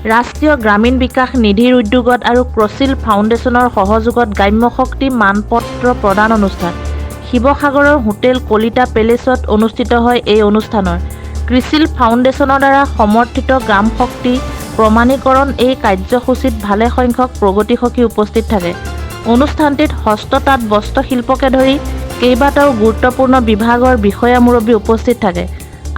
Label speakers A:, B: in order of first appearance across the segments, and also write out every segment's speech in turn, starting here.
A: ৰাষ্ট্ৰীয় গ্ৰামীণ বিকাশ নিধিৰ উদ্যোগত আৰু ক্ৰচিল ফাউণ্ডেশ্যনৰ সহযোগত গ্ৰাম্য শক্তি মানপত্ৰ প্ৰদান অনুষ্ঠান। শিৱসাগৰৰ হোটেল কলিতা পেলেচত অনুষ্ঠিত হয় এই অনুষ্ঠানৰ। ক্ৰচিল ফাউণ্ডেশ্যনৰ দ্বাৰা সমৰ্থিত গ্ৰাম শক্তি প্ৰমাণীকৰণ এই কাৰ্যসূচীত ভালেসংখ্যক প্ৰগতিসখী উপস্থিত থাকে। অনুষ্ঠানটিত হস্ততাঁত বস্ত্ৰশিল্পকে ধৰি কেইবাটাও গুৰুত্বপূৰ্ণ বিভাগৰ বিষয়া মুৰব্বী উপস্থিত থাকে।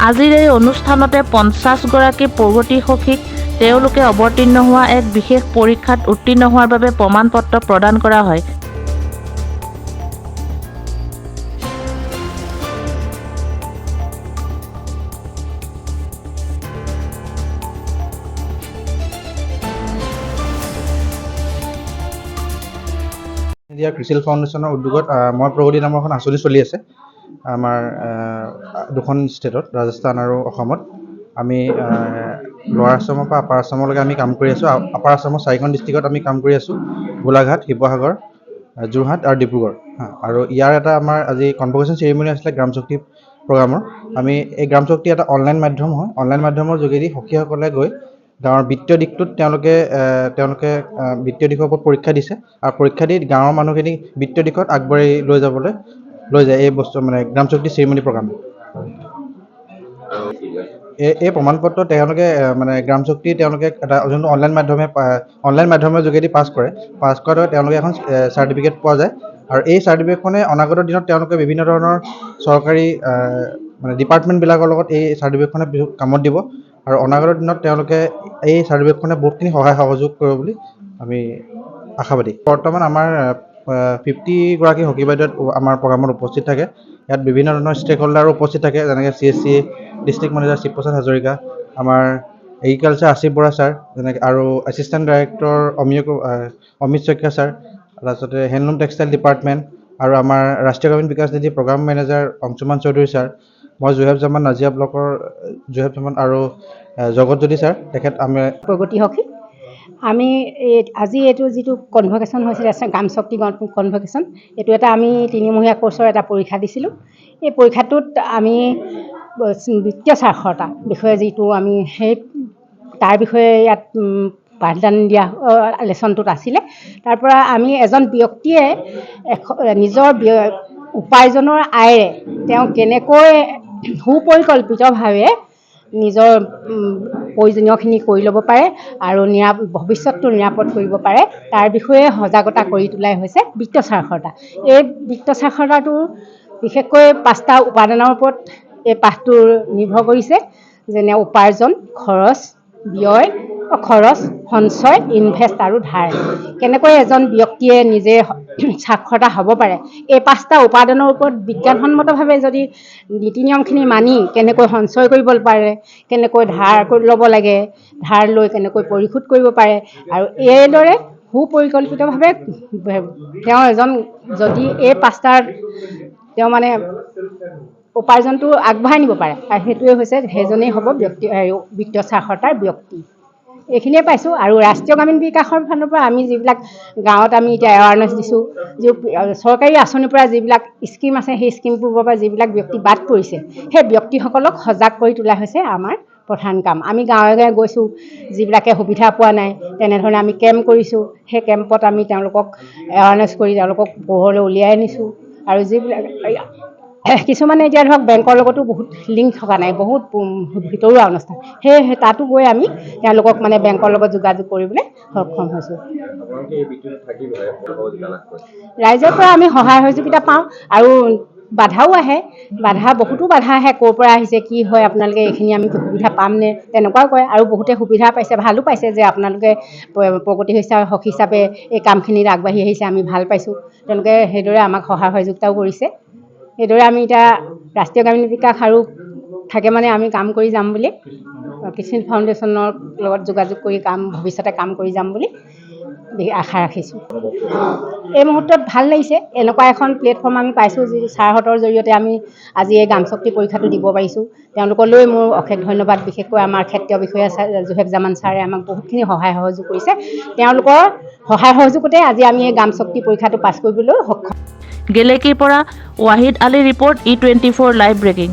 A: আজিৰ এই অনুষ্ঠানতে 50গৰাকী প্ৰগতিসখীক তেওঁলোকে অৱতীৰ্ণ হোৱা এক বিশেষ পৰীক্ষাত উত্তীৰ্ণ হোৱাৰ বাবে প্ৰমাণপত্ৰ প্ৰদান কৰা হয়।
B: এতিয়া ক্ৰচিল ফাউণ্ডেশ্যনৰ উদ্যোগত মই প্ৰগতি নামৰ এখন আঁচনি চলি আছে আমাৰ দুখন ষ্টেটত, ৰাজস্থান আৰু অসমত। আমি লোৱাৰ আছামৰ পৰা আপাৰ আছামলৈকে আমি কাম কৰি আছোঁ। আপাৰ আছামৰ 4খন ডিষ্ট্ৰিক্টত আমি কাম কৰি আছোঁ: গোলাঘাট, শিৱসাগৰ, যোৰহাট আৰু ডিব্ৰুগড়। আৰু ইয়াৰ এটা আমাৰ আজি কনভকেশ্যন চেৰিমনি আছিলে গ্ৰাম শক্তি প্ৰগ্ৰামৰ। আমি এই গ্ৰাম শক্তি এটা অনলাইন মাধ্যম হয়। অনলাইন মাধ্যমৰ যোগেদি সখীসকলে গৈ গাঁৱৰ বিত্তীয় দিশটোত তেওঁলোকে বিত্তীয় দিশৰ ওপৰত পৰীক্ষা দিছে আৰু পৰীক্ষা দি গাঁৱৰ মানুহখিনিক বিত্তীয় দিশত আগবাঢ়ি লৈ যায় এই বস্তু মানে গ্ৰাম শক্তি চেৰিমনি প্ৰগ্ৰাম। এই প্ৰমাণপত্ৰ তেওঁলোকে মানে গ্ৰাম শক্তি তেওঁলোকে এটা যোনটো অনলাইন মাধ্যমৰ যোগেদি পাছ কৰাৰ তেওঁলোকে এখন চাৰ্টিফিকেট পোৱা যায়। আৰু এই চাৰ্টিফিকেটখনে অনাগত দিনত তেওঁলোকে বিভিন্ন ধৰণৰ চৰকাৰী মানে ডিপাৰ্টমেণ্টবিলাকৰ লগত এই চাৰ্টিফিকেটখনে কামত দিব। আৰু অনাগত দিনত তেওঁলোকে এই চাৰ্টিফিকেটখনে বহুতখিনি সহায় সহযোগ কৰিব বুলি আমি আশাবাদী। বৰ্তমান আমাৰ 50গৰাকী হকী বাইদেউ আমাৰ প্ৰগ্ৰামত উপস্থিত থাকে। ইয়াত বিভিন্ন ধৰণৰ ষ্টেক হোল্ডাৰো উপস্থিত থাকে, যেনেকৈ CSC district manager Shivaprasad Hazarika, আমাৰ এগ্ৰিকালচাৰ আছিফ বৰা ছাৰ, যেনেকৈ আৰু assistant director Amit Saikia sir, তাৰপিছতে হেণ্ডলুম টেক্সটাইল ডিপাৰ্টমেণ্ট আৰু আমাৰ Rashtriya Gramin Vikas Nidhi program manager Anshuman Choudhury sir, মই জোহেব জামান নাজিয়া ব্লকৰ জোহেব জামান আৰু জগতজ্যোতি ছাৰ, তেখেত আমি
C: প্ৰগতিসখী। আমি আজি এইটো যিটো কনভকেশ্যন হৈছিলে গ্ৰাম শক্তি কনভকেশ্যন, এইটো এটা আমি 3মহীয়া কোৰ্চৰ এটা পৰীক্ষা দিছিলোঁ। এই পৰীক্ষাটোত আমি বিত্তীয় সাক্ষৰতা বিষয়ে যিটো আমি তাৰ বিষয়ে ইয়াত পাঠদান দিয়া লেচনটোত আছিলে। তাৰ পৰা আমি এজন ব্যক্তিয়ে নিজৰ উপাৰ্জনৰ আয়েৰে তেওঁ কেনেকৈ সুপৰিকল্পিতভাৱে নিজৰ প্ৰয়োজনীয়খিনি কৰি ল'ব পাৰে আৰু ভৱিষ্যতটো নিৰাপদ কৰিব পাৰে, তাৰ বিষয়ে সজাগতা কৰি তোলাই হৈছে বিত্তীয় সাক্ষৰতা। এই বিত্তীয় সাক্ষৰতাটো বিশেষকৈ 5টা উপাদানৰ ওপৰত এই পাঠটো নিৰ্ভৰ কৰিছে, যেনে উপাৰ্জন, খৰচ, সঞ্চয়, ইনভেষ্ট আৰু ধাৰ। কেনেকৈ এজন ব্যক্তিয়ে নিজে সাক্ষৰতা হ'ব পাৰে, এই 5টা উপাদানৰ ওপৰত বিজ্ঞানসন্মতভাৱে যদি নীতি নিয়মখিনি মানি কেনেকৈ সঞ্চয় কৰিব পাৰে, কেনেকৈ ধাৰ ল'ব লাগে, ধাৰ লৈ কেনেকৈ পৰিশোধ কৰিব পাৰে, আৰু এইদৰে সুপৰিকল্পিতভাৱে তেওঁ যদি এই 5টাৰ তেওঁ মানে উপাৰ্জনটো আগবঢ়াই নিব পাৰে, আৰু সেইটোৱে হৈছে সেইজনেই হ'ব বিত্তীয় সাক্ষৰতাৰ ব্যক্তি। এইখিনিয়ে পাইছোঁ। আৰু ৰাষ্ট্ৰীয় গ্ৰামীণ বিকাশৰ ফালৰ পৰা আমি যিবিলাক গাঁৱত আমি এতিয়া এৱাৰনেছ দিছোঁ, চৰকাৰী আঁচনিৰ পৰা যিবিলাক স্কিম আছে, সেই স্কিমবোৰৰ পৰা যিবিলাক ব্যক্তি বাদ পৰিছে, সেই ব্যক্তিসকলক সজাগ কৰি তোলা হৈছে আমাৰ প্ৰধান কাম। আমি গাঁৱে গাঁৱে গৈছোঁ, যিবিলাকে সুবিধা পোৱা নাই, তেনেধৰণে আমি কেম্প কৰিছোঁ। সেই কেম্পত আমি তেওঁলোকক এৱাৰনেছ কৰি তেওঁলোকক পোহৰলৈ উলিয়াই আনিছোঁ। আৰু যিবিলাক কিছুমানে এতিয়া ধৰক বেংকৰ লগতো বহুত লিংক থকা নাই, বহুত ভিতৰুৱা অনুষ্ঠান, সেয়েহে তাতো গৈ আমি তেওঁলোকক মানে বেংকৰ লগত যোগাযোগ কৰিবলৈ সক্ষম হৈছোঁ। ৰাইজৰ পৰা আমি সহায় সহযোগিতা পাওঁ আৰু বাধাও আহে, বহুতো বাধা আহে, ক'ৰ পৰা আহিছে, কি হয়, আপোনালোকে এইখিনি আমি সুবিধা পামনে, তেনেকুৱাও কয়। আৰু বহুতে সুবিধা পাইছে, ভালো পাইছে যে আপোনালোকে প্ৰগতি সখী হিচাপে এই কামখিনিত আগবাঢ়ি আহিছে, আমি ভাল পাইছোঁ। তেওঁলোকে সেইদৰে আমাক সহায় সহযোগিতাও কৰিছে। সেইদৰে আমি এতিয়া ৰাষ্ট্ৰীয় গ্ৰামীণ বিকাশ আৰু থাকে মানে আমি কাম কৰি যাম বুলি, ক্ৰচিল ফাউণ্ডেশ্যনৰ লগত যোগাযোগ কৰি ভৱিষ্যতে কাম কৰি যাম বুলি আশা ৰাখিছোঁ। এই মুহূৰ্তত ভাল লাগিছে, এনেকুৱা এখন প্লেটফৰ্ম আমি পাইছোঁ যি ছাৰহঁতৰ জৰিয়তে আমি আজি এই গ্ৰাম শক্তি পৰীক্ষাটো দিব পাৰিছোঁ। তেওঁলোকলৈ মোৰ অশেষ ধন্যবাদ। বিশেষকৈ আমাৰ ক্ষেত্ৰীয় বিষয়া জোহেব জামান ছাৰে আমাক বহুতখিনি সহায় সহযোগ কৰিছে। তেওঁলোকৰ সহায় সহযোগতে আজি আমি এই গ্ৰাম শক্তি পৰীক্ষাটো পাছ কৰিবলৈ সক্ষম।
A: গেলেকীৰ পৰা Wahid Ali report, E24 live breaking.